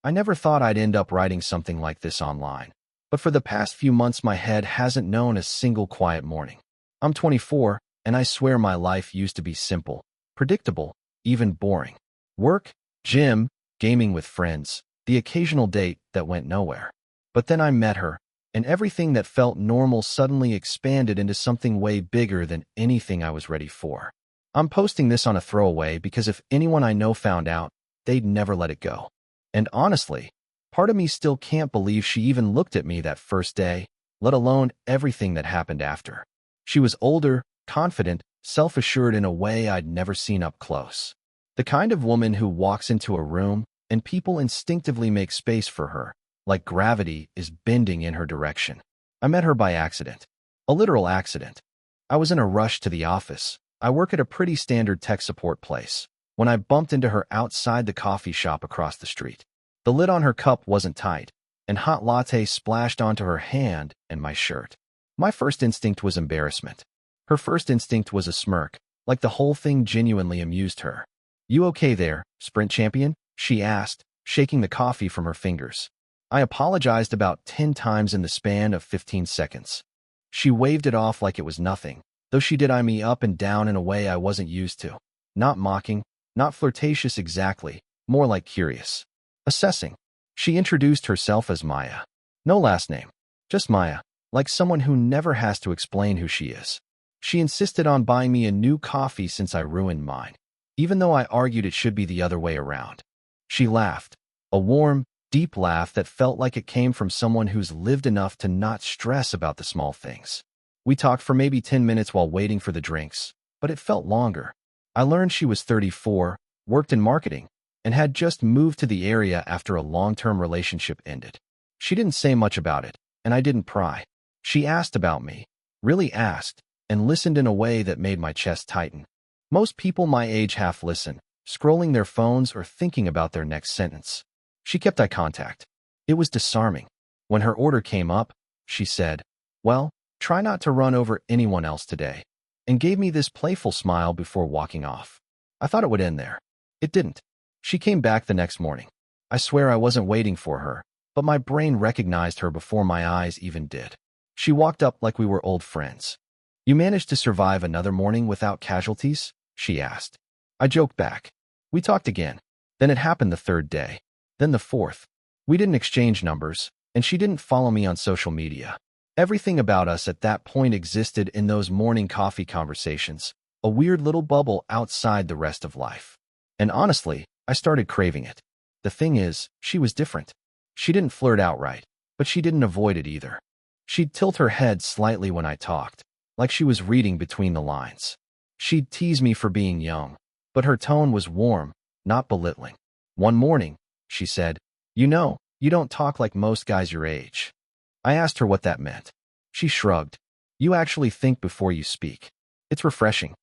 I never thought I'd end up writing something like this online. But for the past few months, my head hasn't known a single quiet morning. I'm 24, and I swear my life used to be simple, predictable, even boring. Work, gym, gaming with friends, the occasional date that went nowhere. But then I met her, and everything that felt normal suddenly expanded into something way bigger than anything I was ready for. I'm posting this on a throwaway because if anyone I know found out, they'd never let it go. And honestly, part of me still can't believe she even looked at me that first day, let alone everything that happened after. She was older, confident, self-assured in a way I'd never seen up close. The kind of woman who walks into a room and people instinctively make space for her, like gravity is bending in her direction. I met her by accident. A literal accident. I was in a rush to the office. I work at a pretty standard tech support place, when I bumped into her outside the coffee shop across the street. The lid on her cup wasn't tight, and hot latte splashed onto her hand and my shirt. My first instinct was embarrassment. Her first instinct was a smirk, like the whole thing genuinely amused her. "You okay there, sprint champion?" she asked, shaking the coffee from her fingers. I apologized about 10 times in the span of 15 seconds. She waved it off like it was nothing, though she did eye me up and down in a way I wasn't used to. Not mocking, not flirtatious exactly, more like curious. Assessing. She introduced herself as Maya. No last name, just Maya, like someone who never has to explain who she is. She insisted on buying me a new coffee since I ruined mine, even though I argued it should be the other way around. She laughed, a warm, deep laugh that felt like it came from someone who's lived enough to not stress about the small things. We talked for maybe 10 minutes while waiting for the drinks, but it felt longer. I learned she was 34, worked in marketing, and had just moved to the area after a long-term relationship ended. She didn't say much about it, and I didn't pry. She asked about me, really asked, and listened in a way that made my chest tighten. Most people my age half listen, scrolling their phones or thinking about their next sentence. She kept eye contact. It was disarming. When her order came up, she said, "Well, try not to run over anyone else today," and gave me this playful smile before walking off. I thought it would end there. It didn't. She came back the next morning. I swear I wasn't waiting for her, but my brain recognized her before my eyes even did. She walked up like we were old friends. "You managed to survive another morning without casualties?" she asked. I joked back. We talked again. Then it happened the third day. Then the fourth. We didn't exchange numbers, and she didn't follow me on social media. Everything about us at that point existed in those morning coffee conversations, a weird little bubble outside the rest of life. And honestly, I started craving it. The thing is, she was different. She didn't flirt outright, but she didn't avoid it either. She'd tilt her head slightly when I talked, like she was reading between the lines. She'd tease me for being young, but her tone was warm, not belittling. One morning, she said, "You know, you don't talk like most guys your age." I asked her what that meant. She shrugged. "You actually think before you speak. It's refreshing."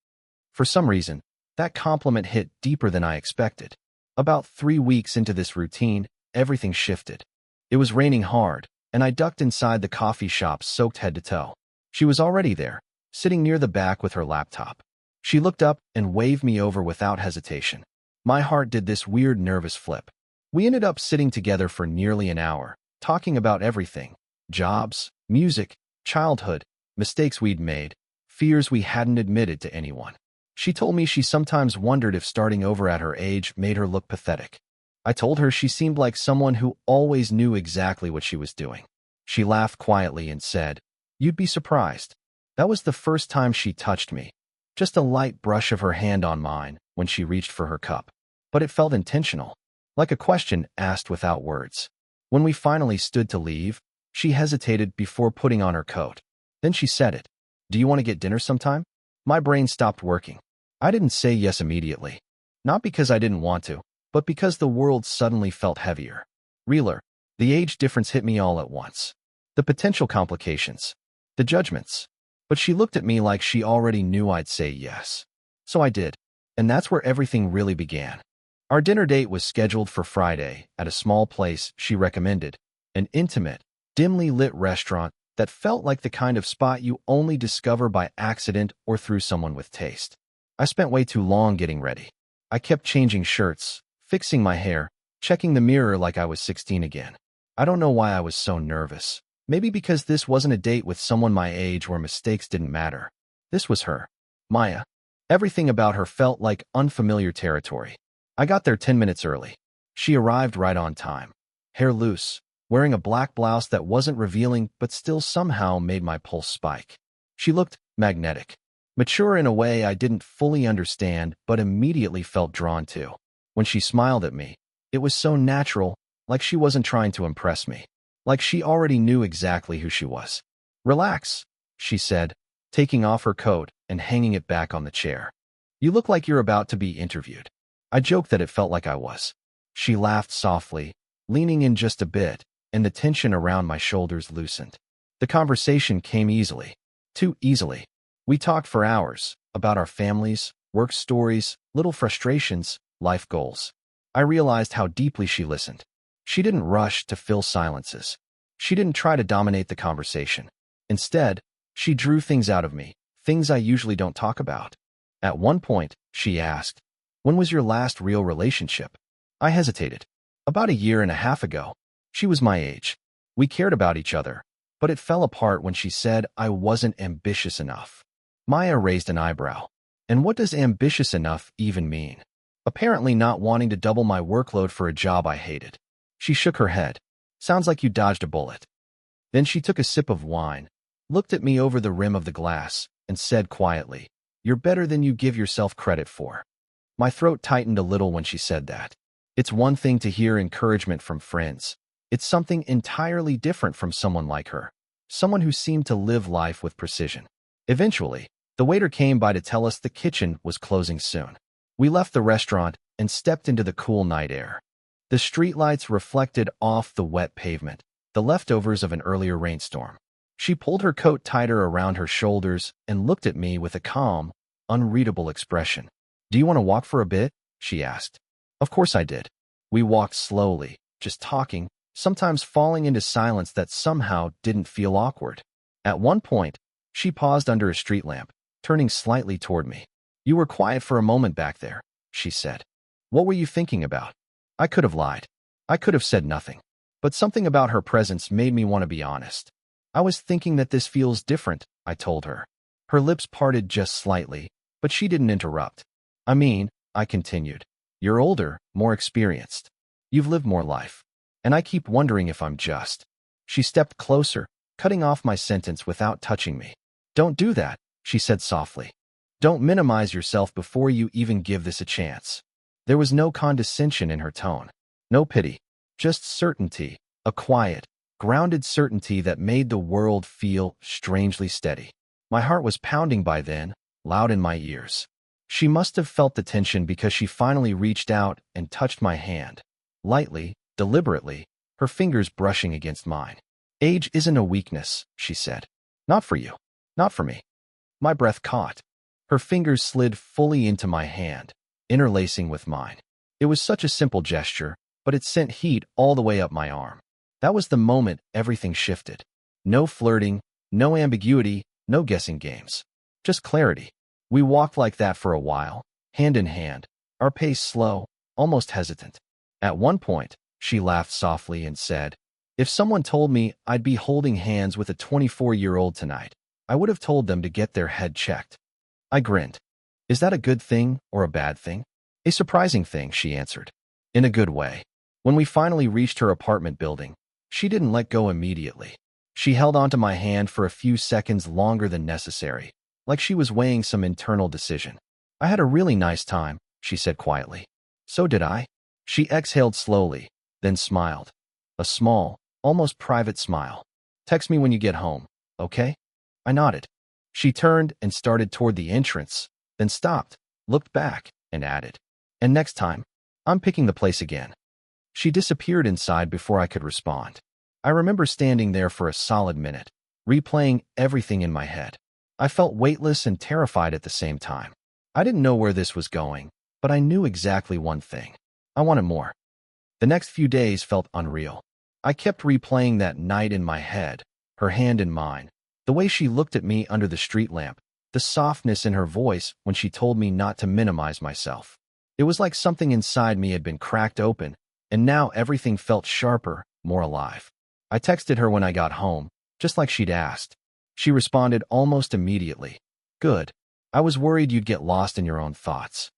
For some reason, that compliment hit deeper than I expected. About 3 weeks into this routine, everything shifted. It was raining hard, and I ducked inside the coffee shop soaked head to toe. She was already there, sitting near the back with her laptop. She looked up and waved me over without hesitation. My heart did this weird nervous flip. We ended up sitting together for nearly an hour, talking about everything: jobs, music, childhood, mistakes we'd made, fears we hadn't admitted to anyone. She told me she sometimes wondered if starting over at her age made her look pathetic. I told her she seemed like someone who always knew exactly what she was doing. She laughed quietly and said, "You'd be surprised." That was the first time she touched me. Just a light brush of her hand on mine when she reached for her cup. But it felt intentional, like a question asked without words. When we finally stood to leave, she hesitated before putting on her coat. Then she said it. "Do you want to get dinner sometime?" My brain stopped working. I didn't say yes immediately. Not because I didn't want to, but because the world suddenly felt heavier. Realer. The age difference hit me all at once. The potential complications. The judgments. But she looked at me like she already knew I'd say yes. So I did. And that's where everything really began. Our dinner date was scheduled for Friday at a small place she recommended, an intimate, dimly lit restaurant that felt like the kind of spot you only discover by accident or through someone with taste. I spent way too long getting ready. I kept changing shirts, fixing my hair, checking the mirror like I was 16 again. I don't know why I was so nervous. Maybe because this wasn't a date with someone my age where mistakes didn't matter. This was her. Maya. Everything about her felt like unfamiliar territory. I got there 10 minutes early. She arrived right on time. Hair loose, wearing a black blouse that wasn't revealing but still somehow made my pulse spike. She looked magnetic. Mature in a way I didn't fully understand but immediately felt drawn to. When she smiled at me, it was so natural, like she wasn't trying to impress me. Like she already knew exactly who she was. "Relax," she said, taking off her coat and hanging it back on the chair. "You look like you're about to be interviewed." I joked that it felt like I was. She laughed softly, leaning in just a bit, and the tension around my shoulders loosened. The conversation came easily. Too easily. We talked for hours, about our families, work stories, little frustrations, life goals. I realized how deeply she listened. She didn't rush to fill silences. She didn't try to dominate the conversation. Instead, she drew things out of me, things I usually don't talk about. At one point, she asked, "When was your last real relationship?" I hesitated. "About a year and a half ago." She was my age. We cared about each other, but it fell apart when she said I wasn't ambitious enough. Maya raised an eyebrow. And what does ambitious enough even mean? Apparently not wanting to double my workload for a job I hated. She shook her head. "Sounds like you dodged a bullet." Then she took a sip of wine, looked at me over the rim of the glass, and said quietly, "You're better than you give yourself credit for." My throat tightened a little when she said that. It's one thing to hear encouragement from friends. It's something entirely different from someone like her. Someone who seemed to live life with precision. Eventually, the waiter came by to tell us the kitchen was closing soon. We left the restaurant and stepped into the cool night air. The streetlights reflected off the wet pavement, the leftovers of an earlier rainstorm. She pulled her coat tighter around her shoulders and looked at me with a calm, unreadable expression. "Do you want to walk for a bit?" she asked. Of course I did. We walked slowly, just talking, sometimes falling into silence that somehow didn't feel awkward. At one point, she paused under a street lamp, turning slightly toward me. "You were quiet for a moment back there," she said. "What were you thinking about?" I could have lied. I could have said nothing. But something about her presence made me want to be honest. "I was thinking that this feels different," I told her. Her lips parted just slightly, but she didn't interrupt. "I mean," I continued, "you're older, more experienced. You've lived more life. And I keep wondering if I'm just." She stepped closer, cutting off my sentence without touching me. "Don't do that," she said softly. "Don't minimize yourself before you even give this a chance." There was no condescension in her tone, no pity, just certainty, a quiet, grounded certainty that made the world feel strangely steady. My heart was pounding by then, loud in my ears. She must have felt the tension because she finally reached out and touched my hand. Lightly, deliberately, her fingers brushing against mine. "Age isn't a weakness," she said. "Not for you. Not for me." My breath caught. Her fingers slid fully into my hand, interlacing with mine. It was such a simple gesture, but it sent heat all the way up my arm. That was the moment everything shifted. No flirting, no ambiguity, no guessing games. Just clarity. We walked like that for a while, hand in hand, our pace slow, almost hesitant. At one point, she laughed softly and said, "If someone told me I'd be holding hands with a 24-year-old tonight, I would have told them to get their head checked." I grinned. "Is that a good thing or a bad thing?" "A surprising thing," she answered. "In a good way." When we finally reached her apartment building, she didn't let go immediately. She held onto my hand for a few seconds longer than necessary, like she was weighing some internal decision. "I had a really nice time," she said quietly. "So did I." She exhaled slowly, then smiled. A small, almost private smile. "Text me when you get home, okay?" I nodded. She turned and started toward the entrance, then stopped, looked back, and added, "And next time, I'm picking the place again." She disappeared inside before I could respond. I remember standing there for a solid minute, replaying everything in my head. I felt weightless and terrified at the same time. I didn't know where this was going, but I knew exactly one thing. I wanted more. The next few days felt unreal. I kept replaying that night in my head, her hand in mine, the way she looked at me under the street lamp, the softness in her voice when she told me not to minimize myself. It was like something inside me had been cracked open, and now everything felt sharper, more alive. I texted her when I got home, just like she'd asked. She responded almost immediately. Good. I was worried you'd get lost in your own thoughts.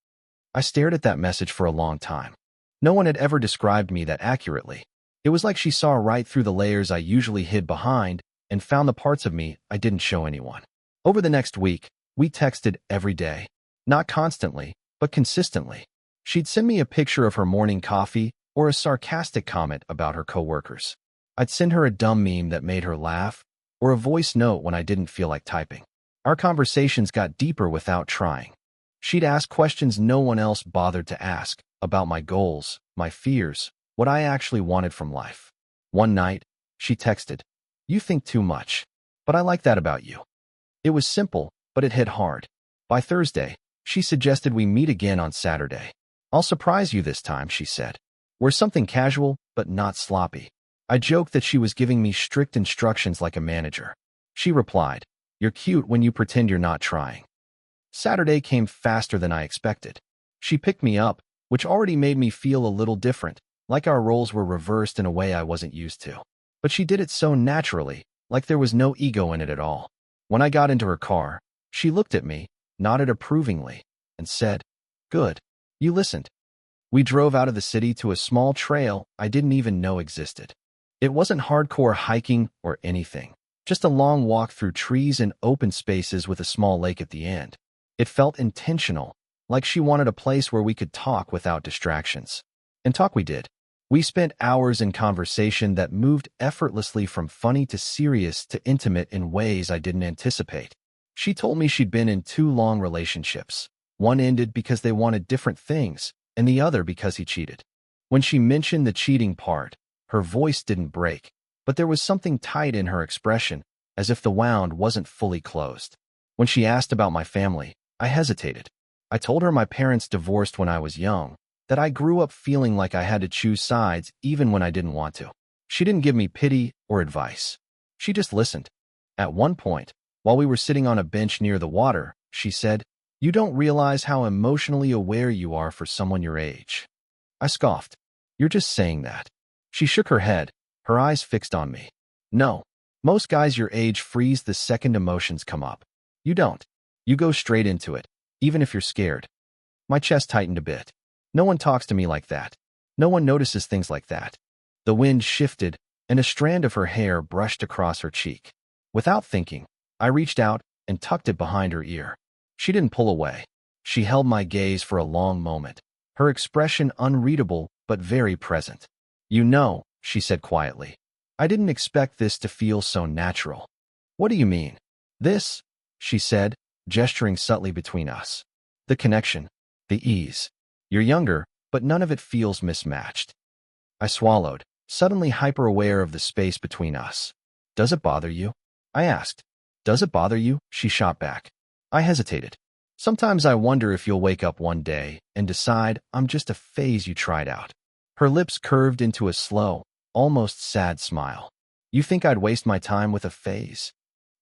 I stared at that message for a long time. No one had ever described me that accurately. It was like she saw right through the layers I usually hid behind and found the parts of me I didn't show anyone. Over the next week, we texted every day. Not constantly, but consistently. She'd send me a picture of her morning coffee or a sarcastic comment about her coworkers. I'd send her a dumb meme that made her laugh or a voice note when I didn't feel like typing. Our conversations got deeper without trying. She'd ask questions no one else bothered to ask about my goals, my fears, what I actually wanted from life. One night, she texted, "You think too much, but I like that about you." It was simple, but it hit hard. By Thursday, she suggested we meet again on Saturday. "I'll surprise you this time," she said. "We're something casual, but not sloppy." I joked that she was giving me strict instructions like a manager. She replied, "You're cute when you pretend you're not trying." Saturday came faster than I expected. She picked me up, which already made me feel a little different, like our roles were reversed in a way I wasn't used to. But she did it so naturally, like there was no ego in it at all. When I got into her car, she looked at me, nodded approvingly, and said, "Good. You listened." We drove out of the city to a small trail I didn't even know existed. It wasn't hardcore hiking or anything, just a long walk through trees and open spaces with a small lake at the end. It felt intentional, like she wanted a place where we could talk without distractions. And talk we did. We spent hours in conversation that moved effortlessly from funny to serious to intimate in ways I didn't anticipate. She told me she'd been in 2 long relationships. One ended because they wanted different things, and the other because he cheated. When she mentioned the cheating part, her voice didn't break, but there was something tight in her expression, as if the wound wasn't fully closed. When she asked about my family, I hesitated. I told her my parents divorced when I was young, that I grew up feeling like I had to choose sides even when I didn't want to. She didn't give me pity or advice. She just listened. At one point, while we were sitting on a bench near the water, she said, "You don't realize how emotionally aware you are for someone your age." I scoffed. "You're just saying that." She shook her head, her eyes fixed on me. "No. Most guys your age freeze the second emotions come up. You don't. You go straight into it, even if you're scared." My chest tightened a bit. No one talks to me like that. No one notices things like that. The wind shifted, and a strand of her hair brushed across her cheek. Without thinking, I reached out and tucked it behind her ear. She didn't pull away. She held my gaze for a long moment, her expression unreadable but very present. "You know," she said quietly, "I didn't expect this to feel so natural." "What do you mean?" "This," she said, gesturing subtly between us. "The connection, the ease. You're younger, but none of it feels mismatched." I swallowed, suddenly hyper-aware of the space between us. "Does it bother you?" I asked. "Does it bother you?" she shot back. I hesitated. "Sometimes I wonder if you'll wake up one day and decide I'm just a phase you tried out." Her lips curved into a slow, almost sad smile. "You think I'd waste my time with a phase?"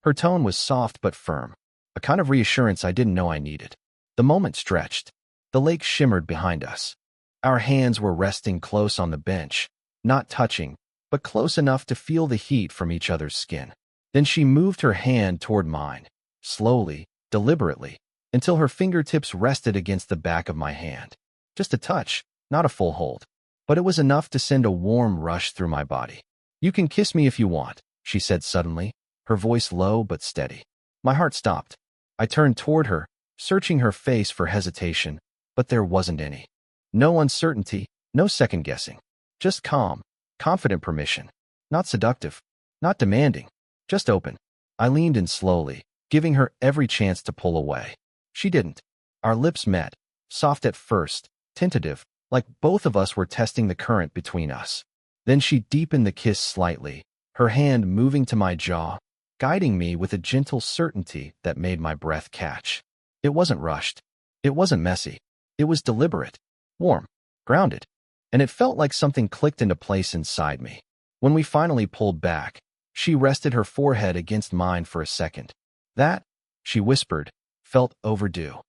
Her tone was soft but firm, a kind of reassurance I didn't know I needed. The moment stretched. The lake shimmered behind us. Our hands were resting close on the bench, not touching, but close enough to feel the heat from each other's skin. Then she moved her hand toward mine, slowly, deliberately, until her fingertips rested against the back of my hand. Just a touch, not a full hold. But it was enough to send a warm rush through my body. "You can kiss me if you want," she said suddenly, her voice low but steady. My heart stopped. I turned toward her, searching her face for hesitation, but there wasn't any. No uncertainty, no second-guessing. Just calm, confident permission. Not seductive, not demanding, just open. I leaned in slowly, giving her every chance to pull away. She didn't. Our lips met, soft at first, tentative, like both of us were testing the current between us. Then she deepened the kiss slightly, her hand moving to my jaw, guiding me with a gentle certainty that made my breath catch. It wasn't rushed. It wasn't messy. It was deliberate, warm, grounded, and it felt like something clicked into place inside me. When we finally pulled back, she rested her forehead against mine for a second. "That," she whispered, "felt overdue."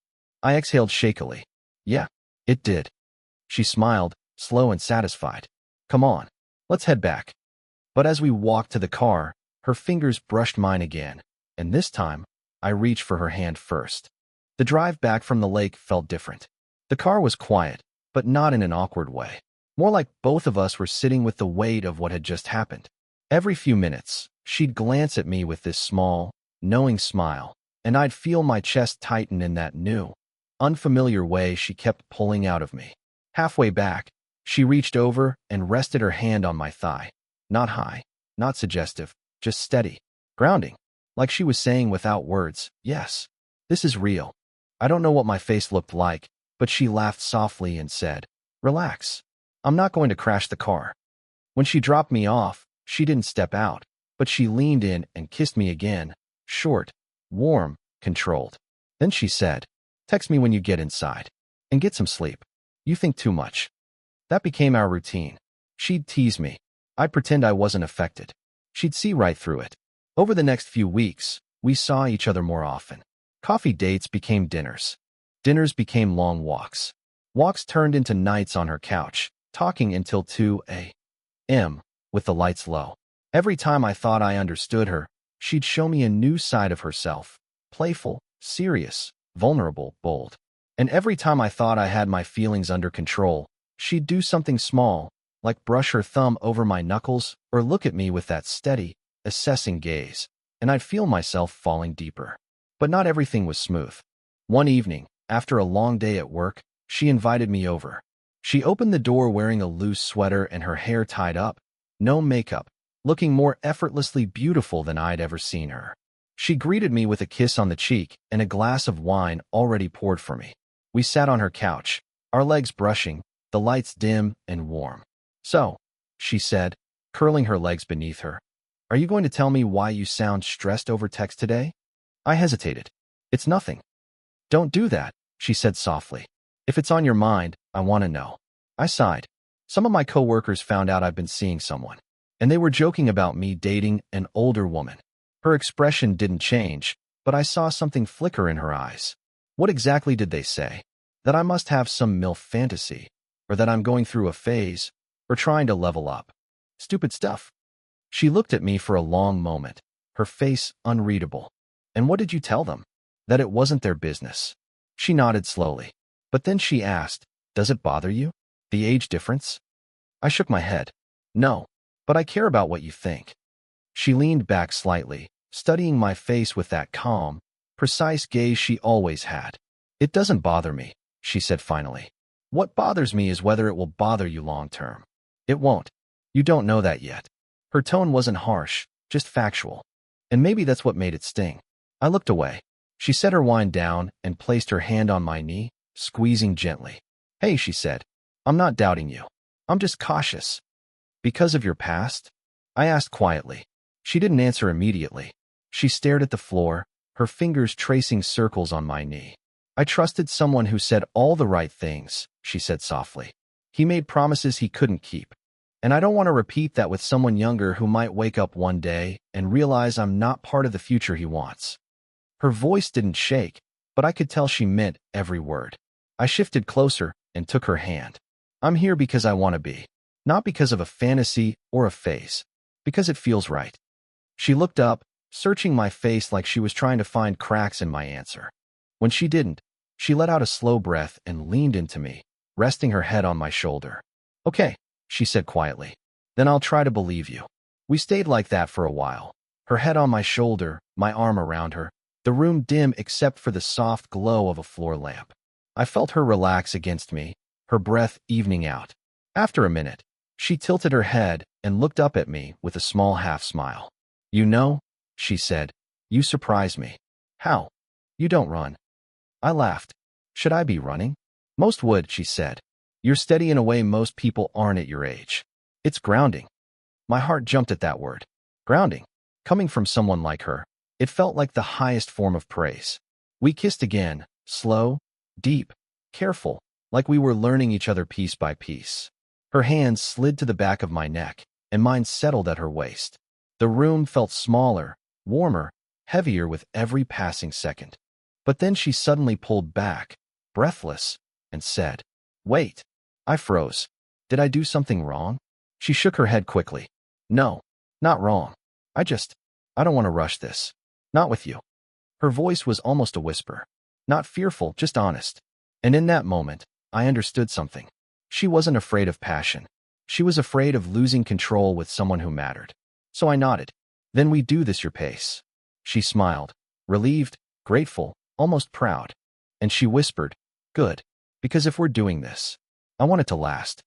I exhaled shakily. "Yeah, it did." She smiled, slow and satisfied. Come on, let's head back. But as we walked to the car, her fingers brushed mine again, and this time, I reached for her hand first. The drive back from the lake felt different. The car was quiet, but not in an awkward way. More like both of us were sitting with the weight of what had just happened. Every few minutes, she'd glance at me with this small, knowing smile, and I'd feel my chest tighten in that new, unfamiliar way she kept pulling out of me. Halfway back, she reached over and rested her hand on my thigh. Not high, not suggestive, just steady, grounding, like she was saying without words, yes, this is real. I don't know what my face looked like, but she laughed softly and said, relax. I'm not going to crash the car. When she dropped me off, she didn't step out, but she leaned in and kissed me again, short, warm, controlled. Then she said, text me when you get inside. And get some sleep. You think too much. That became our routine. She'd tease me. I'd pretend I wasn't affected. She'd see right through it. Over the next few weeks, we saw each other more often. Coffee dates became dinners. Dinners became long walks. Walks turned into nights on her couch, talking until 2 a.m. with the lights low. Every time I thought I understood her, she'd show me a new side of herself. Playful, serious, vulnerable, bold. And every time I thought I had my feelings under control, she'd do something small, like brush her thumb over my knuckles or look at me with that steady, assessing gaze, and I'd feel myself falling deeper. But not everything was smooth. One evening, after a long day at work, she invited me over. She opened the door wearing a loose sweater and her hair tied up, no makeup, looking more effortlessly beautiful than I'd ever seen her. She greeted me with a kiss on the cheek and a glass of wine already poured for me. We sat on her couch, our legs brushing, the lights dim and warm. So, she said, curling her legs beneath her, are you going to tell me why you sound stressed over text today? I hesitated. It's nothing. Don't do that, she said softly. If it's on your mind, I want to know. I sighed. Some of my coworkers found out I've been seeing someone, and they were joking about me dating an older woman. Her expression didn't change, but I saw something flicker in her eyes. What exactly did they say? That I must have some MILF fantasy, or that I'm going through a phase, or trying to level up. Stupid stuff. She looked at me for a long moment, her face unreadable. And what did you tell them? That it wasn't their business. She nodded slowly. But then she asked, does it bother you? The age difference? I shook my head. No, but I care about what you think. She leaned back slightly, studying my face with that calm, precise gaze she always had. It doesn't bother me, she said finally. What bothers me is whether it will bother you long term. It won't. You don't know that yet. Her tone wasn't harsh, just factual. And maybe that's what made it sting. I looked away. She set her wine down and placed her hand on my knee, squeezing gently. Hey, she said, I'm not doubting you. I'm just cautious. Because of your past? I asked quietly. She didn't answer immediately. She stared at the floor, her fingers tracing circles on my knee. I trusted someone who said all the right things, she said softly. He made promises he couldn't keep. And I don't want to repeat that with someone younger who might wake up one day and realize I'm not part of the future he wants. Her voice didn't shake, but I could tell she meant every word. I shifted closer and took her hand. I'm here because I want to be, not because of a fantasy or a phase, because it feels right. She looked up, searching my face like she was trying to find cracks in my answer. When she didn't, she let out a slow breath and leaned into me, resting her head on my shoulder. Okay, she said quietly. Then I'll try to believe you. We stayed like that for a while, her head on my shoulder, my arm around her, the room dim except for the soft glow of a floor lamp. I felt her relax against me, her breath evening out. After a minute, she tilted her head and looked up at me with a small half-smile. You know, she said, you surprise me. How? You don't run. I laughed. Should I be running? Most would, she said. You're steady in a way most people aren't at your age. It's grounding. My heart jumped at that word. Grounding. Coming from someone like her, it felt like the highest form of praise. We kissed again, slow, deep, careful, like we were learning each other piece by piece. Her hands slid to the back of my neck, and mine settled at her waist. The room felt smaller, warmer, heavier with every passing second. But then she suddenly pulled back, breathless, and said, Wait. I froze. Did I do something wrong? She shook her head quickly. No, not wrong. I don't want to rush this. Not with you. Her voice was almost a whisper. Not fearful, just honest. And in that moment, I understood something. She wasn't afraid of passion. She was afraid of losing control with someone who mattered. So I nodded. Then we do this your pace. She smiled, relieved, grateful, almost proud. And she whispered, good, because if we're doing this, I want it to last.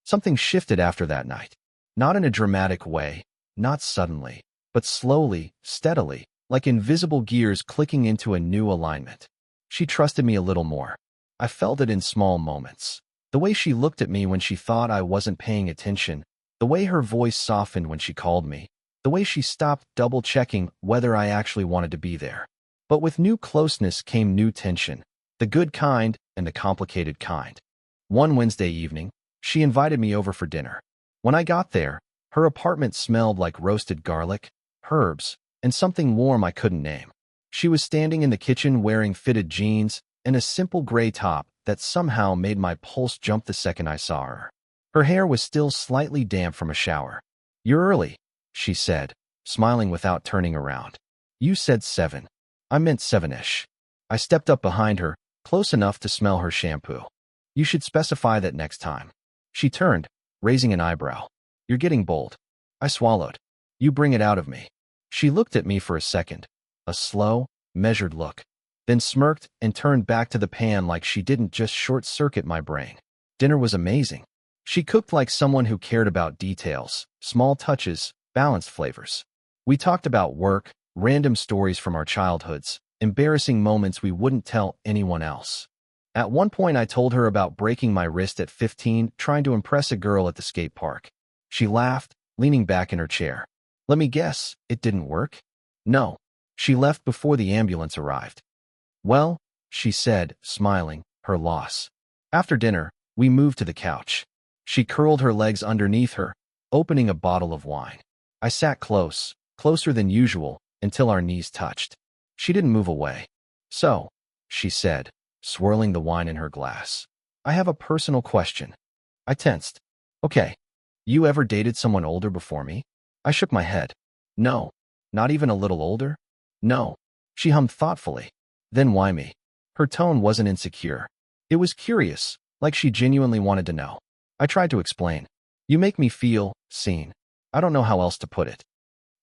Something shifted after that night. Not in a dramatic way, not suddenly, but slowly, steadily, like invisible gears clicking into a new alignment. She trusted me a little more. I felt it in small moments. The way she looked at me when she thought I wasn't paying attention, the way her voice softened when she called me, the way she stopped double-checking whether I actually wanted to be there. But with new closeness came new tension, the good kind and the complicated kind. One Wednesday evening, she invited me over for dinner. When I got there, her apartment smelled like roasted garlic, herbs, and something warm I couldn't name. She was standing in the kitchen wearing fitted jeans and a simple gray top that somehow made my pulse jump the second I saw her. Her hair was still slightly damp from a shower. You're early, she said, smiling without turning around. You said 7. I meant 7-ish. I stepped up behind her, close enough to smell her shampoo. You should specify that next time. She turned, raising an eyebrow. You're getting bold. I swallowed. You bring it out of me. She looked at me for a second, a slow, measured look, then smirked and turned back to the pan like she didn't just short-circuit my brain. Dinner was amazing. She cooked like someone who cared about details, small touches, balanced flavors. We talked about work, random stories from our childhoods, embarrassing moments we wouldn't tell anyone else. At one point, I told her about breaking my wrist at 15 trying to impress a girl at the skate park. She laughed, leaning back in her chair. Let me guess, it didn't work? No. She left before the ambulance arrived. Well, she said, smiling, her loss. After dinner, we moved to the couch. She curled her legs underneath her, opening a bottle of wine. I sat close, closer than usual, until our knees touched. She didn't move away. So, she said, swirling the wine in her glass, I have a personal question. I tensed. Okay. You ever dated someone older before me? I shook my head. No. Not even a little older? No. She hummed thoughtfully. Then why me? Her tone wasn't insecure. It was curious, like she genuinely wanted to know. I tried to explain. You make me feel seen. I don't know how else to put it.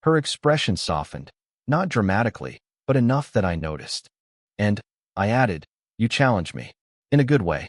Her expression softened, not dramatically, but enough that I noticed. And, I added, you challenge me. In a good way.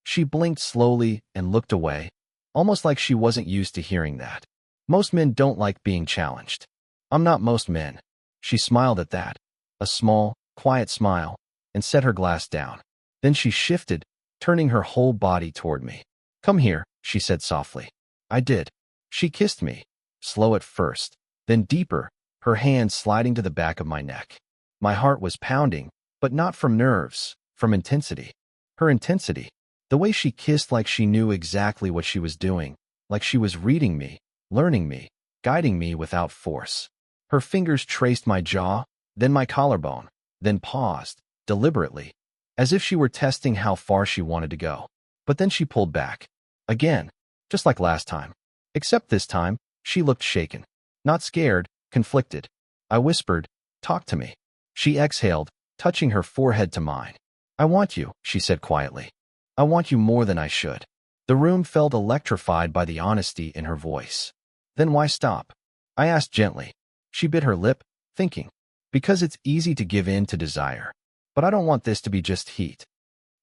She blinked slowly and looked away, almost like she wasn't used to hearing that. Most men don't like being challenged. I'm not most men. She smiled at that, a small, quiet smile, and set her glass down. Then she shifted, turning her whole body toward me. Come here, she said softly. I did. She kissed me, slow at first, then deeper, her hand sliding to the back of my neck. My heart was pounding, but not from nerves, from intensity. Her intensity. The way she kissed like she knew exactly what she was doing, like she was reading me, learning me, guiding me without force. Her fingers traced my jaw, then my collarbone, then paused, deliberately, as if she were testing how far she wanted to go. But then she pulled back. Again, just like last time. Except this time, she looked shaken. Not scared, conflicted. I whispered, talk to me. She exhaled, touching her forehead to mine. I want you, she said quietly. I want you more than I should. The room felt electrified by the honesty in her voice. Then why stop? I asked gently. She bit her lip, thinking. Because it's easy to give in to desire. But I don't want this to be just heat.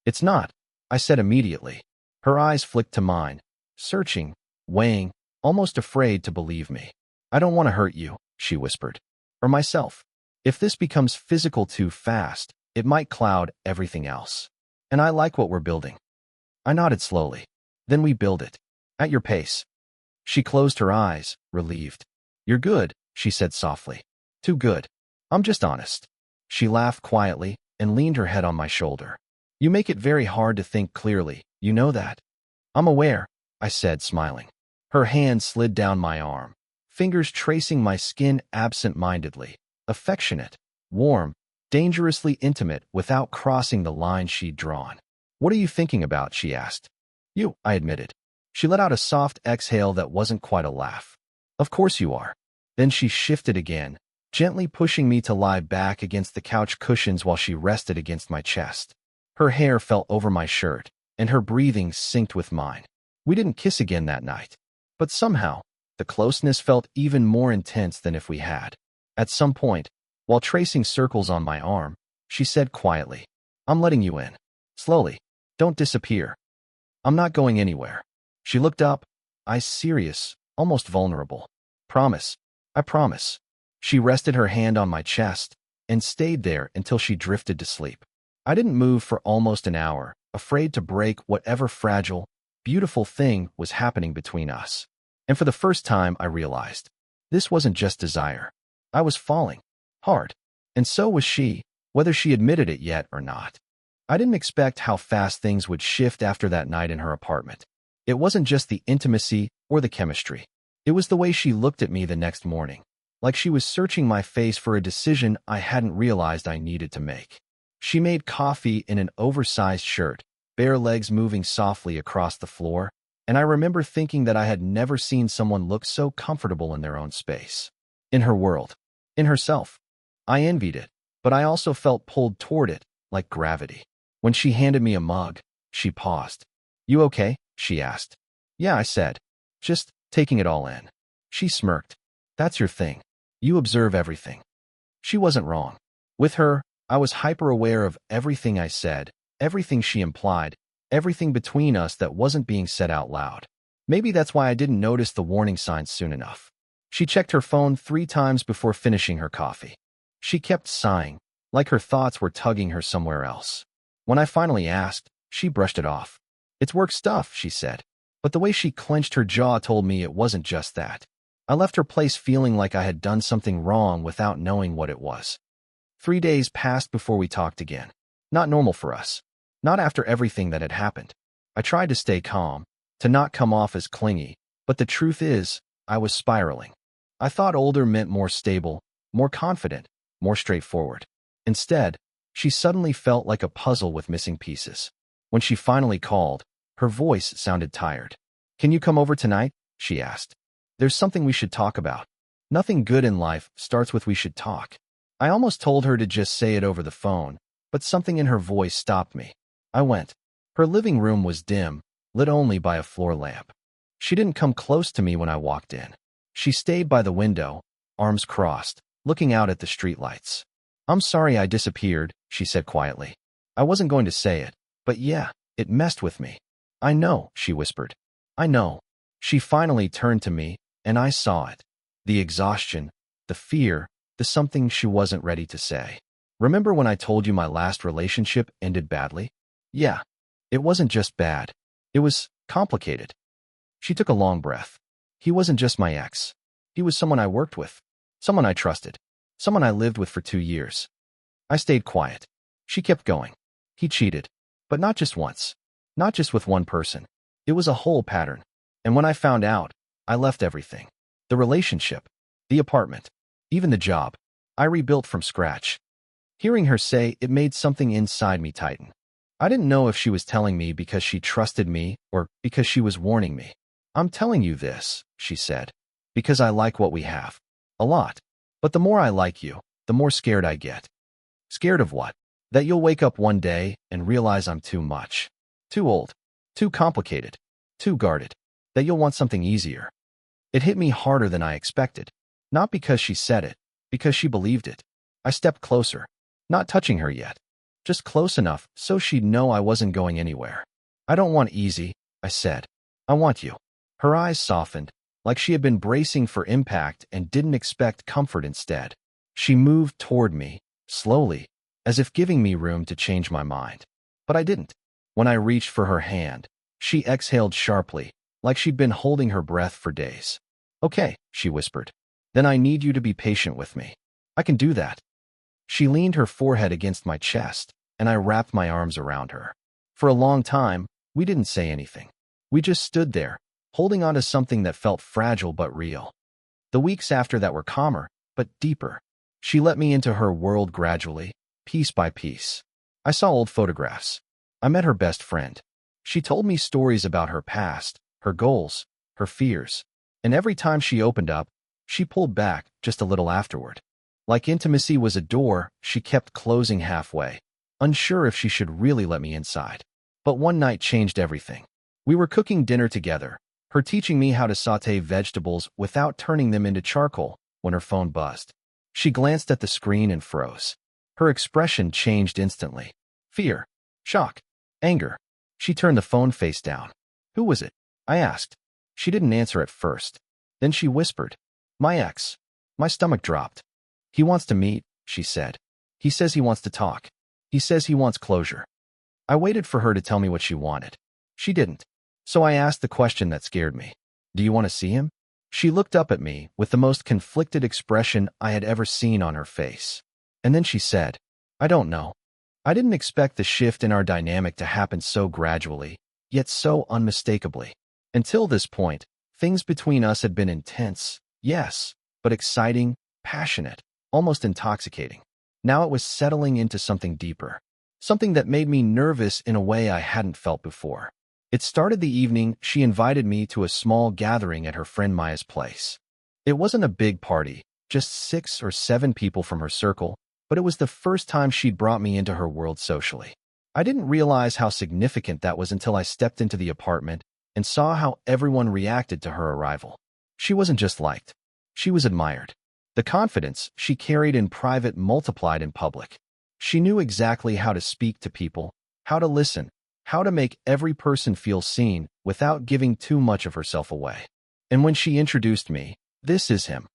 It's not, I said immediately. Her eyes flicked to mine, searching, weighing, almost afraid to believe me. I don't want to hurt you, she whispered. Or myself. If this becomes physical too fast, it might cloud everything else. And I like what we're building. I nodded slowly. Then we build it. At your pace. She closed her eyes, relieved. You're good, she said softly. Too good. I'm just honest. She laughed quietly and leaned her head on my shoulder. You make it very hard to think clearly, you know that. I'm aware, I said, smiling. Her hand slid down my arm, fingers tracing my skin absent-mindedly, affectionate, warm, dangerously intimate without crossing the line she'd drawn. What are you thinking about, she asked. You, I admitted. She let out a soft exhale that wasn't quite a laugh. Of course you are. Then she shifted again, gently pushing me to lie back against the couch cushions while she rested against my chest. Her hair fell over my shirt, and her breathing synced with mine. We didn't kiss again that night, but somehow, the closeness felt even more intense than if we had. At some point, while tracing circles on my arm, she said quietly, "I'm letting you in. Slowly. Don't disappear. I'm not going anywhere." She looked up, eyes serious, almost vulnerable. "Promise. I promise." She rested her hand on my chest and stayed there until she drifted to sleep. I didn't move for almost an hour, afraid to break whatever fragile, beautiful thing was happening between us. And for the first time, I realized this wasn't just desire. I was falling hard, and so was she, whether she admitted it yet or not. I didn't expect how fast things would shift after that night in her apartment. It wasn't just the intimacy or the chemistry. It was the way she looked at me the next morning, like she was searching my face for a decision I hadn't realized I needed to make. She made coffee in an oversized shirt, bare legs moving softly across the floor, and I remember thinking that I had never seen someone look so comfortable in their own space. In her world. In herself. I envied it, but I also felt pulled toward it, like gravity. When she handed me a mug, she paused. "You okay?" she asked. "Yeah," I said. "Just taking it all in." She smirked. "That's your thing. You observe everything." She wasn't wrong. With her, I was hyper-aware of everything I said, everything she implied, everything between us that wasn't being said out loud. Maybe that's why I didn't notice the warning signs soon enough. She checked her phone 3 times before finishing her coffee. She kept sighing, like her thoughts were tugging her somewhere else. When I finally asked, she brushed it off. "It's work stuff," she said. But the way she clenched her jaw told me it wasn't just that. I left her place feeling like I had done something wrong without knowing what it was. 3 days passed before we talked again. Not normal for us. Not after everything that had happened. I tried to stay calm, to not come off as clingy, but the truth is, I was spiraling. I thought older meant more stable, more confident, more straightforward. Instead, she suddenly felt like a puzzle with missing pieces. When she finally called, her voice sounded tired. "Can you come over tonight?" she asked. "There's something we should talk about. Nothing good in life starts with 'we should talk.'" I almost told her to just say it over the phone, but something in her voice stopped me. I went. Her living room was dim, lit only by a floor lamp. She didn't come close to me when I walked in. She stayed by the window, arms crossed, looking out at the streetlights. "I'm sorry I disappeared," she said quietly. I wasn't going to say it, but yeah, it messed with me. "I know," she whispered. "I know." She finally turned to me, and I saw it. The exhaustion, the fear, the something she wasn't ready to say. "Remember when I told you my last relationship ended badly?" "Yeah. It wasn't just bad. It was complicated." She took a long breath. "He wasn't just my ex. He was someone I worked with. Someone I trusted. Someone I lived with for 2 years." I stayed quiet. She kept going. "He cheated. But not just once. Not just with one person. It was a whole pattern. And when I found out, I left everything. The relationship. The apartment. Even the job. I rebuilt from scratch." Hearing her say it made something inside me tighten. I didn't know if she was telling me because she trusted me or because she was warning me. "I'm telling you this," she said, "because I like what we have. A lot. But the more I like you, the more scared I get." "Scared of what?" "That you'll wake up one day and realize I'm too much. Too old. Too complicated. Too guarded. That you'll want something easier." It hit me harder than I expected. Not because she said it, because she believed it. I stepped closer. Not touching her yet. Just close enough so she'd know I wasn't going anywhere. "I don't want easy," I said. "I want you." Her eyes softened, like she had been bracing for impact and didn't expect comfort instead. She moved toward me, slowly, as if giving me room to change my mind. But I didn't. When I reached for her hand, she exhaled sharply, like she'd been holding her breath for days. "Okay," she whispered. "Then I need you to be patient with me." "I can do that." She leaned her forehead against my chest, and I wrapped my arms around her. For a long time, we didn't say anything. We just stood there, holding on to something that felt fragile but real. The weeks after that were calmer, but deeper. She let me into her world gradually, piece by piece. I saw old photographs. I met her best friend. She told me stories about her past, her goals, her fears. And every time she opened up, she pulled back just a little afterward. Like intimacy was a door she kept closing halfway, unsure if she should really let me inside. But one night changed everything. We were cooking dinner together, her teaching me how to saute vegetables without turning them into charcoal, when her phone buzzed. She glanced at the screen and froze. Her expression changed instantly. Fear, shock, anger. She turned the phone face down. Who was it? I asked. She didn't answer at first. Then she whispered, "My ex." My stomach dropped. "He wants to meet," she said. "He says he wants to talk. He says he wants closure." I waited for her to tell me what she wanted. She didn't. So I asked the question that scared me. "Do you want to see him?" She looked up at me with the most conflicted expression I had ever seen on her face. And then she said, "I don't know." I didn't expect the shift in our dynamic to happen so gradually, yet so unmistakably. Until this point, things between us had been intense, yes, but exciting, passionate, almost intoxicating. Now it was settling into something deeper, something that made me nervous in a way I hadn't felt before. It started the evening she invited me to a small gathering at her friend Maya's place. It wasn't a big party, just 6 or 7 people from her circle, but it was the first time she'd brought me into her world socially. I didn't realize how significant that was until I stepped into the apartment and saw how everyone reacted to her arrival. She wasn't just liked. She was admired. The confidence she carried in private multiplied in public. She knew exactly how to speak to people, how to listen, how to make every person feel seen without giving too much of herself away. And when she introduced me, "This is him,"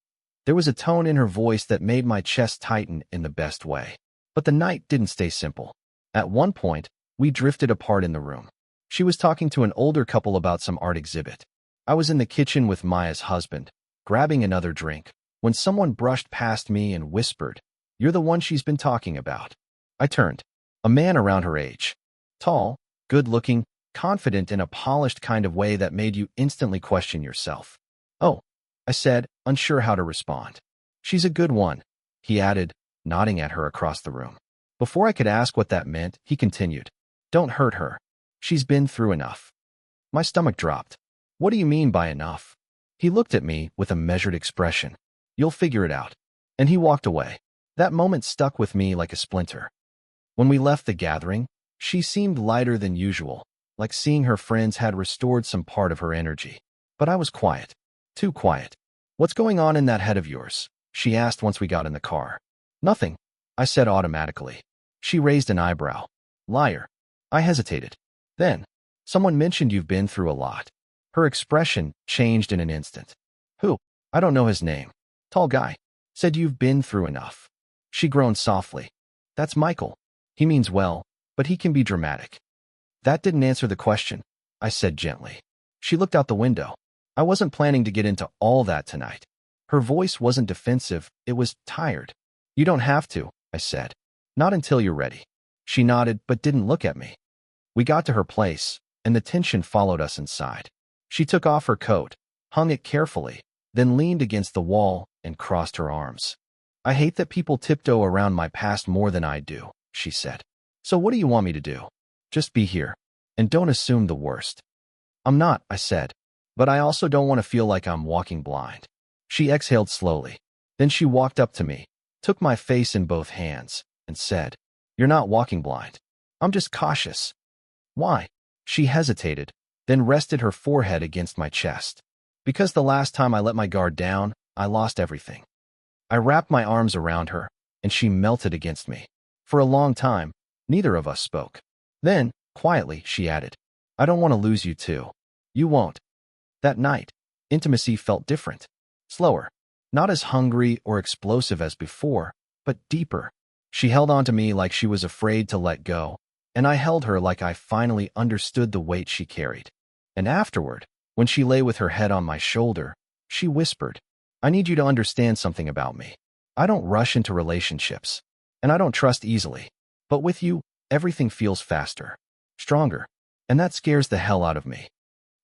there was a tone in her voice that made my chest tighten in the best way. But the night didn't stay simple. At one point, we drifted apart in the room. She was talking to an older couple about some art exhibit. I was in the kitchen with Maya's husband, grabbing another drink, when someone brushed past me and whispered, "You're the one she's been talking about." I turned. A man around her age. Tall, good-looking, confident in a polished kind of way that made you instantly question yourself. "Oh," I said, unsure how to respond. "She's a good one," he added, nodding at her across the room. Before I could ask what that meant, he continued, "Don't hurt her. She's been through enough." My stomach dropped. "What do you mean by enough?" He looked at me with a measured expression. "You'll figure it out." And he walked away. That moment stuck with me like a splinter. When we left the gathering, she seemed lighter than usual, like seeing her friends had restored some part of her energy. But I was quiet. Too quiet. "What's going on in that head of yours?" she asked once we got in the car. "Nothing," I said automatically. She raised an eyebrow. "Liar." I hesitated. Then, "Someone mentioned you've been through a lot." Her expression changed in an instant. "Who?" "I don't know his name. Tall guy. Said you've been through enough." She groaned softly. "That's Michael. He means well, but he can be dramatic." "That didn't answer the question," I said gently. She looked out the window. I wasn't planning to get into all that tonight. Her voice wasn't defensive, it was tired. "You don't have to," I said. "Not until you're ready." She nodded but didn't look at me. We got to her place, and the tension followed us inside. She took off her coat, hung it carefully, then leaned against the wall and crossed her arms. "I hate that people tiptoe around my past more than I do," she said. "So what do you want me to do?" "Just be here. And don't assume the worst." "I'm not," I said. "But I also don't want to feel like I'm walking blind." She exhaled slowly. Then she walked up to me, took my face in both hands, and said, "You're not walking blind. I'm just cautious." "Why?" She hesitated, then rested her forehead against my chest. "Because the last time I let my guard down, I lost everything." I wrapped my arms around her, and she melted against me. For a long time, neither of us spoke. Then, quietly, she added, "I don't want to lose you too." "You won't." That night, intimacy felt different. Slower. Not as hungry or explosive as before, but deeper. She held on to me like she was afraid to let go, and I held her like I finally understood the weight she carried. And afterward, when she lay with her head on my shoulder, she whispered, "I need you to understand something about me. I don't rush into relationships, and I don't trust easily. But with you, everything feels faster, stronger, and that scares the hell out of me."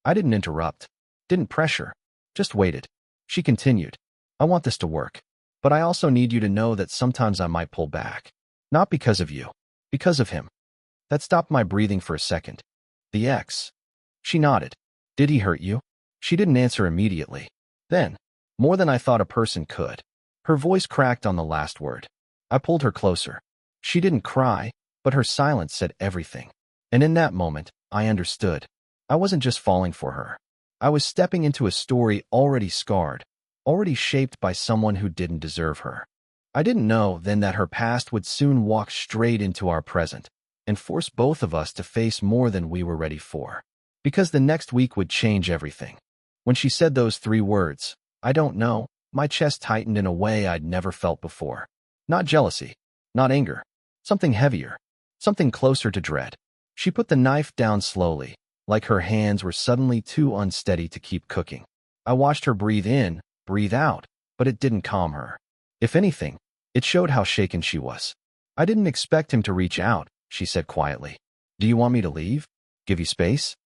I didn't interrupt, didn't pressure, just waited. She continued, "I want this to work, but I also need you to know that sometimes I might pull back. Not because of you, because of him." That stopped my breathing for a second. "The ex." She nodded. Did he hurt you? She didn't answer immediately. Then, more than I thought a person could. Her voice cracked on the last word. I pulled her closer. She didn't cry, but her silence said everything. And in that moment, I understood. I wasn't just falling for her. I was stepping into a story already scarred, already shaped by someone who didn't deserve her. I didn't know then that her past would soon walk straight into our present and force both of us to face more than we were ready for. Because the next week would change everything. When she said those 3 words, I don't know, my chest tightened in a way I'd never felt before. Not jealousy, not anger, something heavier, something closer to dread. She put the knife down slowly, like her hands were suddenly too unsteady to keep cooking. I watched her breathe in, breathe out, but it didn't calm her. If anything, it showed how shaken she was. I didn't expect him to reach out, she said quietly. Do you want me to leave? Give you space?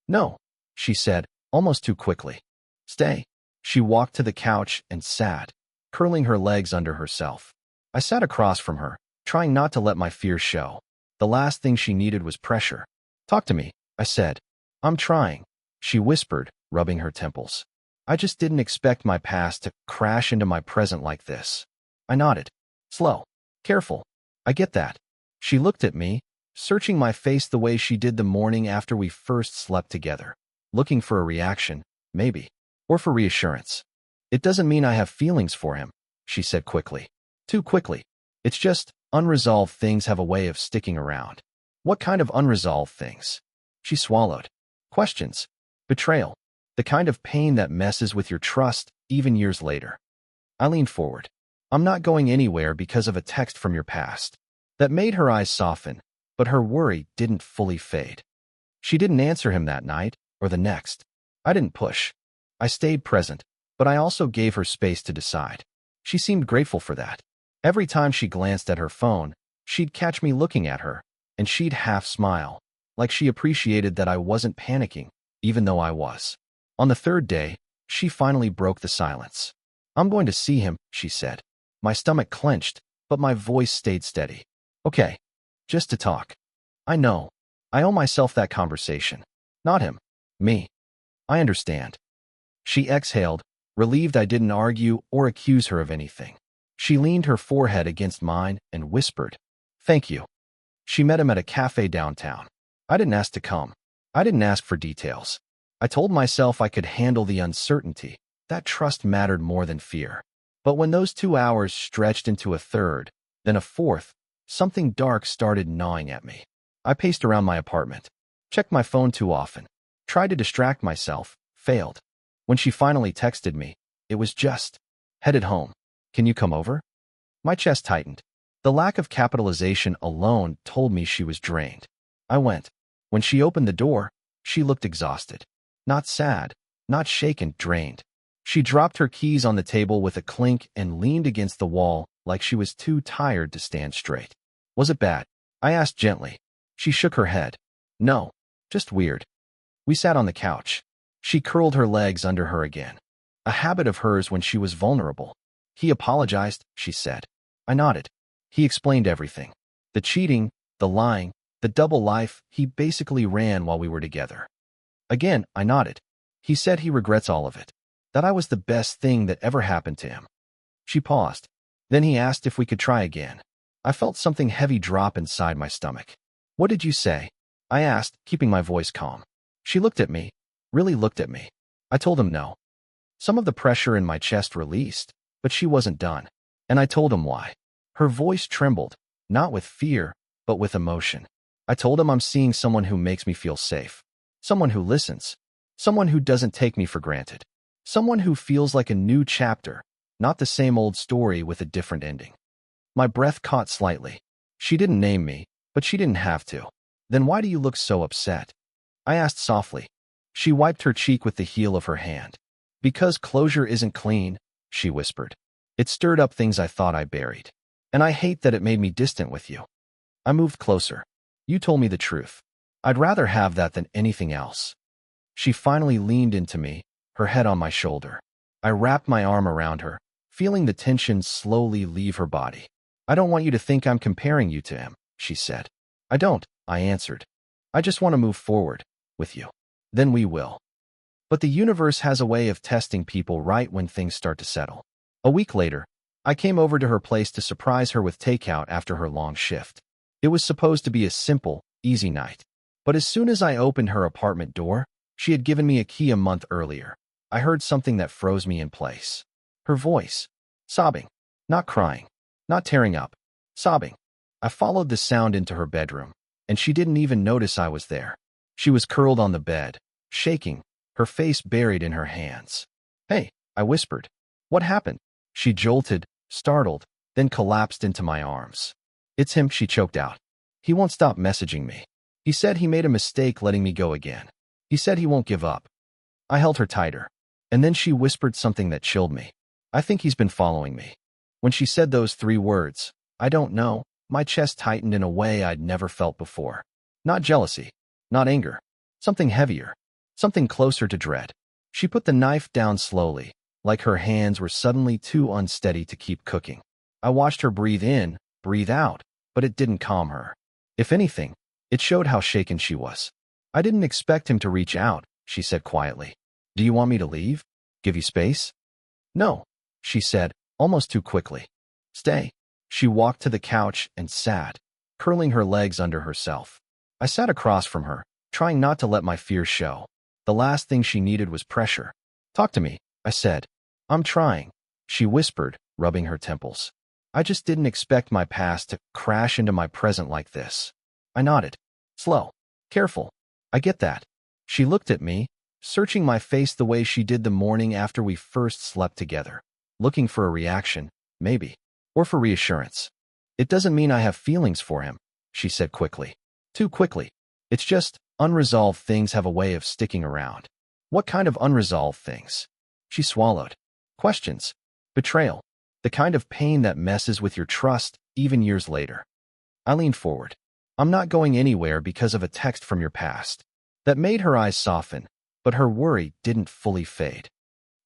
No, she said, almost too quickly. Stay. She walked to the couch and sat, curling her legs under herself. I sat across from her, trying not to let my fears show. The last thing she needed was pressure. Talk to me, I said. I'm trying, she whispered, rubbing her temples. I just didn't expect my past to crash into my present like this. I nodded. Slow. Careful. I get that. She looked at me, searching my face the way she did the morning after we first slept together. Looking for a reaction, maybe. Or for reassurance. It doesn't mean I have feelings for him, she said quickly. Too quickly. It's just, unresolved things have a way of sticking around. What kind of unresolved things? She swallowed. Questions. Betrayal. The kind of pain that messes with your trust, even years later. I leaned forward. I'm not going anywhere because of a text from your past. That made her eyes soften, but her worry didn't fully fade. She didn't answer him that night, or the next. I didn't push. I stayed present, but I also gave her space to decide. She seemed grateful for that. Every time she glanced at her phone, she'd catch me looking at her, and she'd half smile, like she appreciated that I wasn't panicking, even though I was. On the 3rd day, she finally broke the silence. I'm going to see him, she said. My stomach clenched, but my voice stayed steady. Okay. Just to talk. I know. I owe myself that conversation. Not him. Me. I understand. She exhaled, relieved I didn't argue or accuse her of anything. She leaned her forehead against mine and whispered, Thank you. She met him at a cafe downtown. I didn't ask to come. I didn't ask for details. I told myself I could handle the uncertainty. That trust mattered more than fear. But when those 2 hours stretched into a 3rd, then a 4th, something dark started gnawing at me. I paced around my apartment, checked my phone too often, tried to distract myself, failed. When she finally texted me, it was just, headed home. Can you come over? My chest tightened. The lack of capitalization alone told me she was drained. I went. When she opened the door, she looked exhausted. Not sad, not shaken, drained. She dropped her keys on the table with a clink and leaned against the wall like she was too tired to stand straight. Was it bad? I asked gently. She shook her head. No, just weird. We sat on the couch. She curled her legs under her again. A habit of hers when she was vulnerable. He apologized, she said. I nodded. He explained everything. The cheating, the lying, the double life he basically ran while we were together. Again, I nodded. He said he regrets all of it. That I was the best thing that ever happened to him. She paused. Then he asked if we could try again. I felt something heavy drop inside my stomach. What did you say? I asked, keeping my voice calm. She looked at me, really looked at me. I told him no. Some of the pressure in my chest released, but she wasn't done. And I told him why. Her voice trembled, not with fear, but with emotion. I told him I'm seeing someone who makes me feel safe. Someone who listens. Someone who doesn't take me for granted. Someone who feels like a new chapter, not the same old story with a different ending. My breath caught slightly. She didn't name me, but she didn't have to. Then why do you look so upset? I asked softly. She wiped her cheek with the heel of her hand. Because closure isn't clean, she whispered. It stirred up things I thought I buried. And I hate that it made me distant with you. I moved closer. You told me the truth. I'd rather have that than anything else. She finally leaned into me, her head on my shoulder. I wrapped my arm around her, feeling the tension slowly leave her body. I don't want you to think I'm comparing you to him, she said. I don't, I answered. I just want to move forward, with you. Then we will. But the universe has a way of testing people right when things start to settle. A week later, I came over to her place to surprise her with takeout after her long shift. It was supposed to be a simple, easy night. But as soon as I opened her apartment door, she had given me a key a month earlier. I heard something that froze me in place. Her voice. Sobbing. Not crying. Not tearing up. Sobbing. I followed the sound into her bedroom, and she didn't even notice I was there. She was curled on the bed, shaking, her face buried in her hands. "Hey," I whispered. "What happened?" She jolted, startled, then collapsed into my arms. "It's him," she choked out. "He won't stop messaging me. He said he made a mistake letting me go again. He said he won't give up." I held her tighter, and then she whispered something that chilled me. "I think he's been following me." When she said those 3 words, "I don't know," my chest tightened in a way I'd never felt before. Not jealousy, not anger, something heavier, something closer to dread. She put the knife down slowly, like her hands were suddenly too unsteady to keep cooking. I watched her breathe in, breathe out, but it didn't calm her. If anything, it showed how shaken she was. "I didn't expect him to reach out," she said quietly. "Do you want me to leave? Give you space?" "No," she said, almost too quickly. "Stay." She walked to the couch and sat, curling her legs under herself. I sat across from her, trying not to let my fears show. The last thing she needed was pressure. "Talk to me," I said. "I'm trying," she whispered, rubbing her temples. "I just didn't expect my past to crash into my present like this." I nodded. "Slow. Careful. I get that." She looked at me, searching my face the way she did the morning after we first slept together. Looking for a reaction, maybe. Or for reassurance. "It doesn't mean I have feelings for him," she said quickly. Too quickly. "It's just, unresolved things have a way of sticking around." "What kind of unresolved things?" She swallowed. "Questions. Betrayal. The kind of pain that messes with your trust, even years later." I leaned forward. "I'm not going anywhere because of a text from your past." That made her eyes soften, but her worry didn't fully fade.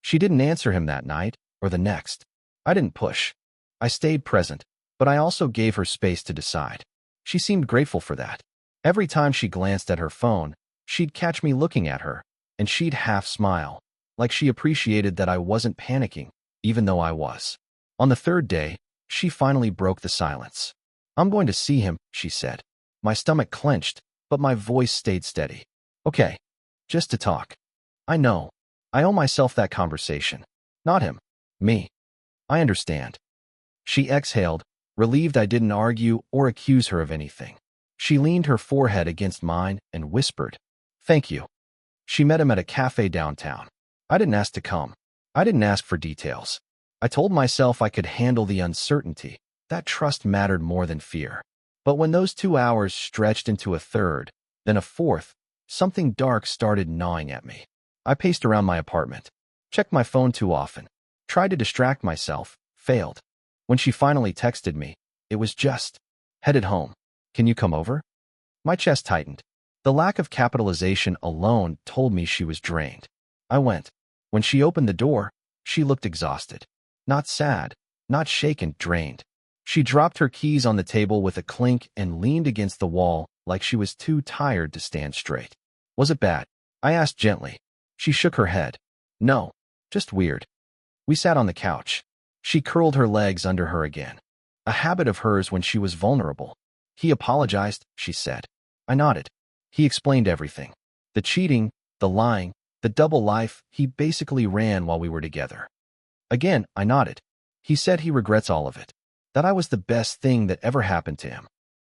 She didn't answer him that night, or the next. I didn't push. I stayed present, but I also gave her space to decide. She seemed grateful for that. Every time she glanced at her phone, she'd catch me looking at her, and she'd half smile, like she appreciated that I wasn't panicking, even though I was. On the 3rd day, she finally broke the silence. "I'm going to see him," she said. My stomach clenched, but my voice stayed steady. "Okay. Just to talk. I know. I owe myself that conversation. Not him. Me. I understand." She exhaled, relieved I didn't argue or accuse her of anything. She leaned her forehead against mine and whispered, "Thank you." She met him at a cafe downtown. I didn't ask to come. I didn't ask for details. I told myself I could handle the uncertainty. That trust mattered more than fear. But when those 2 hours stretched into a 3rd, then a 4th, something dark started gnawing at me. I paced around my apartment, checked my phone too often, tried to distract myself, failed. When she finally texted me, it was just, "Headed home. Can you come over?" My chest tightened. The lack of capitalization alone told me she was drained. I went. When she opened the door, she looked exhausted. Not sad, not shaken, drained. She dropped her keys on the table with a clink and leaned against the wall like she was too tired to stand straight. "Was it bad?" I asked gently. She shook her head. "No, just weird." We sat on the couch. She curled her legs under her again. A habit of hers when she was vulnerable. "He apologized," she said. I nodded. He explained everything. The cheating, the lying, the double life he basically ran while we were together. Again, I nodded. He said he regrets all of it. That I was the best thing that ever happened to him.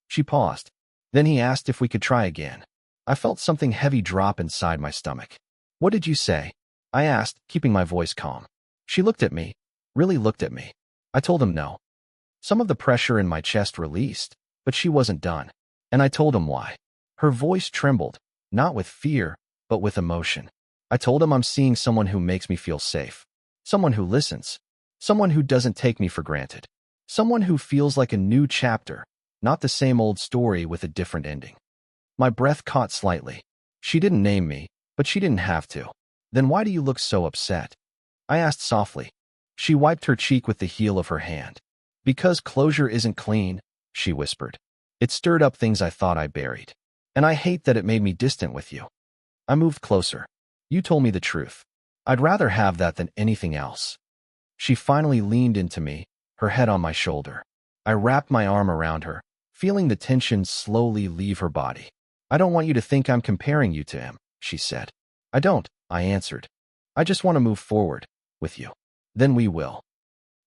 She paused. Then he asked if we could try again. I felt something heavy drop inside my stomach. "What did you say?" I asked, keeping my voice calm. She looked at me. Really looked at me. I told him no. Some of the pressure in my chest released, but she wasn't done. And I told him why. Her voice trembled, not with fear, but with emotion. I told him I'm seeing someone who makes me feel safe. Someone who listens. Someone who doesn't take me for granted. Someone who feels like a new chapter, not the same old story with a different ending. My breath caught slightly. She didn't name me, but she didn't have to. "Then why do you look so upset?" I asked softly. She wiped her cheek with the heel of her hand. "Because closure isn't clean," she whispered. "It stirred up things I thought I buried. And I hate that it made me distant with you." I moved closer. You told me the truth. I'd rather have that than anything else. She finally leaned into me, her head on my shoulder. I wrapped my arm around her, feeling the tension slowly leave her body. I don't want you to think I'm comparing you to him, she said. I don't, I answered. I just want to move forward with you. Then we will.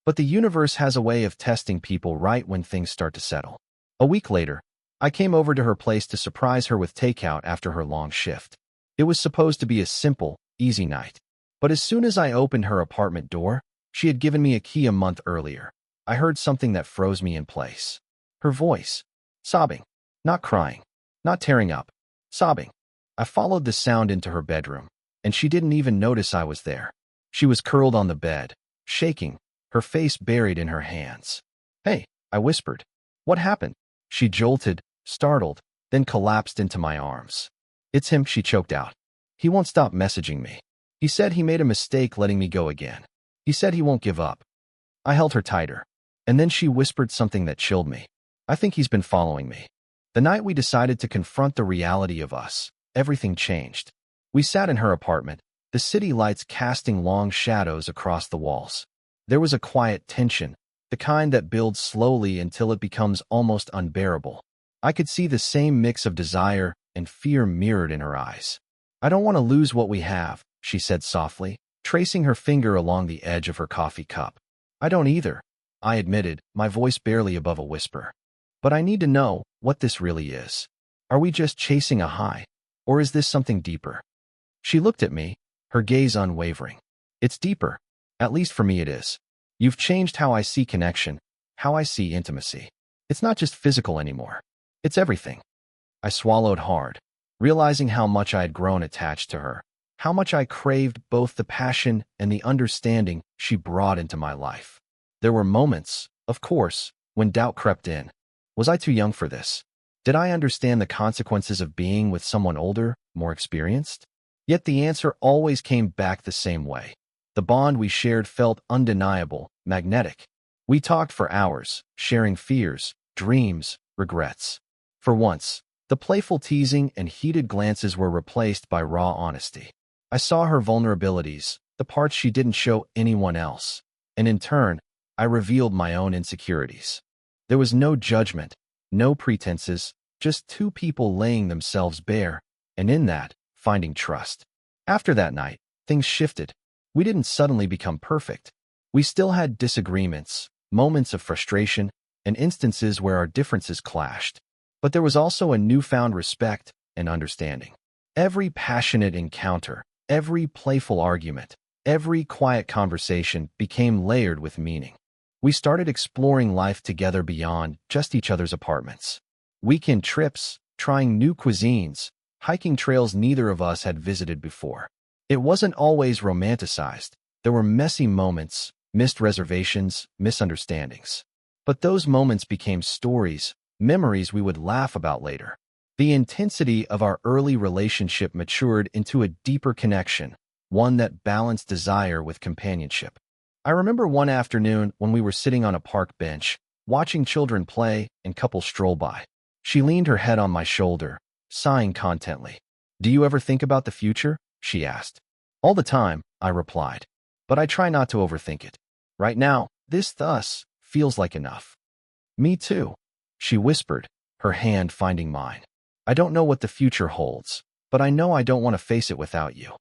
But the universe has a way of testing people right when things start to settle. A week later, I came over to her place to surprise her with takeout after her long shift. It was supposed to be a simple, easy night. But as soon as I opened her apartment door, she had given me a key a month earlier. I heard something that froze me in place. Her voice. Sobbing. Not crying. Not tearing up. Sobbing. I followed the sound into her bedroom, and she didn't even notice I was there. She was curled on the bed, shaking, her face buried in her hands. Hey, I whispered. What happened? She jolted, startled, then collapsed into my arms. It's him, she choked out. He won't stop messaging me. He said he made a mistake letting me go again. He said he won't give up. I held her tighter, and then she whispered something that chilled me. I think he's been following me. The night we decided to confront the reality of us, everything changed. We sat in her apartment, the city lights casting long shadows across the walls. There was a quiet tension, the kind that builds slowly until it becomes almost unbearable. I could see the same mix of desire and fear mirrored in her eyes. I don't want to lose what we have, she said softly, tracing her finger along the edge of her coffee cup. I don't either, I admitted, my voice barely above a whisper. But I need to know what this really is. Are we just chasing a high, or is this something deeper? She looked at me, her gaze unwavering. It's deeper. At least for me it is. You've changed how I see connection, how I see intimacy. It's not just physical anymore. It's everything. I swallowed hard, realizing how much I had grown attached to her, how much I craved both the passion and the understanding she brought into my life. There were moments, of course, when doubt crept in. Was I too young for this? Did I understand the consequences of being with someone older, more experienced? Yet the answer always came back the same way. The bond we shared felt undeniable, magnetic. We talked for hours, sharing fears, dreams, regrets. For once, the playful teasing and heated glances were replaced by raw honesty. I saw her vulnerabilities, the parts she didn't show anyone else, and in turn, I revealed my own insecurities. There was no judgment, no pretenses, just two people laying themselves bare, and in that, finding trust. After that night, things shifted. We didn't suddenly become perfect. We still had disagreements, moments of frustration, and instances where our differences clashed. But there was also a newfound respect and understanding. Every passionate encounter, every playful argument, every quiet conversation became layered with meaning. We started exploring life together beyond just each other's apartments. Weekend trips, trying new cuisines, hiking trails neither of us had visited before. It wasn't always romanticized. There were messy moments, missed reservations, misunderstandings. But those moments became stories, memories we would laugh about later. The intensity of our early relationship matured into a deeper connection, one that balanced desire with companionship. I remember one afternoon when we were sitting on a park bench, watching children play and couples stroll by. She leaned her head on my shoulder, sighing contently. Do you ever think about the future? She asked. All the time, I replied. But I try not to overthink it. Right now, this thus feels like enough. Me too, she whispered, her hand finding mine. I don't know what the future holds, but I know I don't want to face it without you.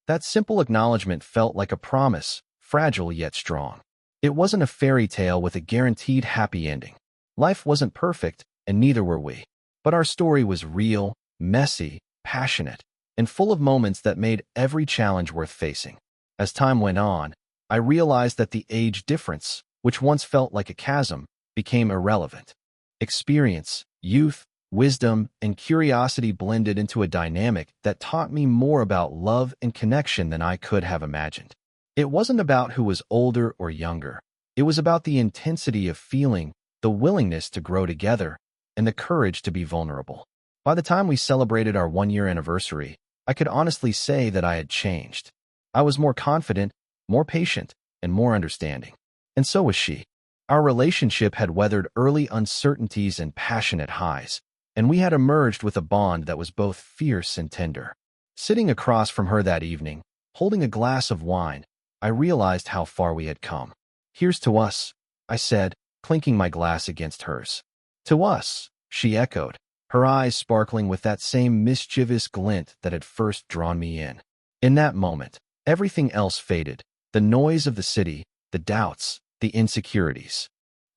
That simple acknowledgement felt like a promise, fragile yet strong. It wasn't a fairy tale with a guaranteed happy ending. Life wasn't perfect, and neither were we. But our story was real, messy, passionate, and full of moments that made every challenge worth facing. As time went on, I realized that the age difference, which once felt like a chasm, became irrelevant. Experience, youth, wisdom, and curiosity blended into a dynamic that taught me more about love and connection than I could have imagined. It wasn't about who was older or younger. It was about the intensity of feeling, the willingness to grow together, and the courage to be vulnerable. By the time we celebrated our one-year anniversary, I could honestly say that I had changed. I was more confident, more patient, and more understanding. And so was she. Our relationship had weathered early uncertainties and passionate highs, and we had emerged with a bond that was both fierce and tender. Sitting across from her that evening, holding a glass of wine, I realized how far we had come. "Here's to us," I said, clinking my glass against hers. "To us," she echoed, her eyes sparkling with that same mischievous glint that had first drawn me in. In that moment, everything else faded, the noise of the city, the doubts, the insecurities.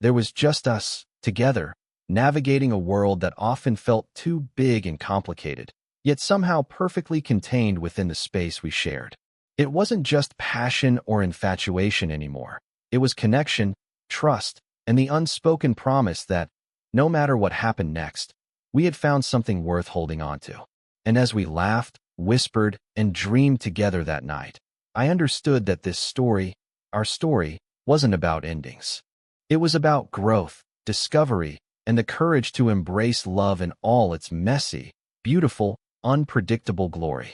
There was just us, together, navigating a world that often felt too big and complicated, yet somehow perfectly contained within the space we shared. It wasn't just passion or infatuation anymore. It was connection, trust, and the unspoken promise that, no matter what happened next, we had found something worth holding on to. And as we laughed, whispered, and dreamed together that night, I understood that this story, our story, wasn't about endings. It was about growth, discovery, and the courage to embrace love in all its messy, beautiful, unpredictable glory.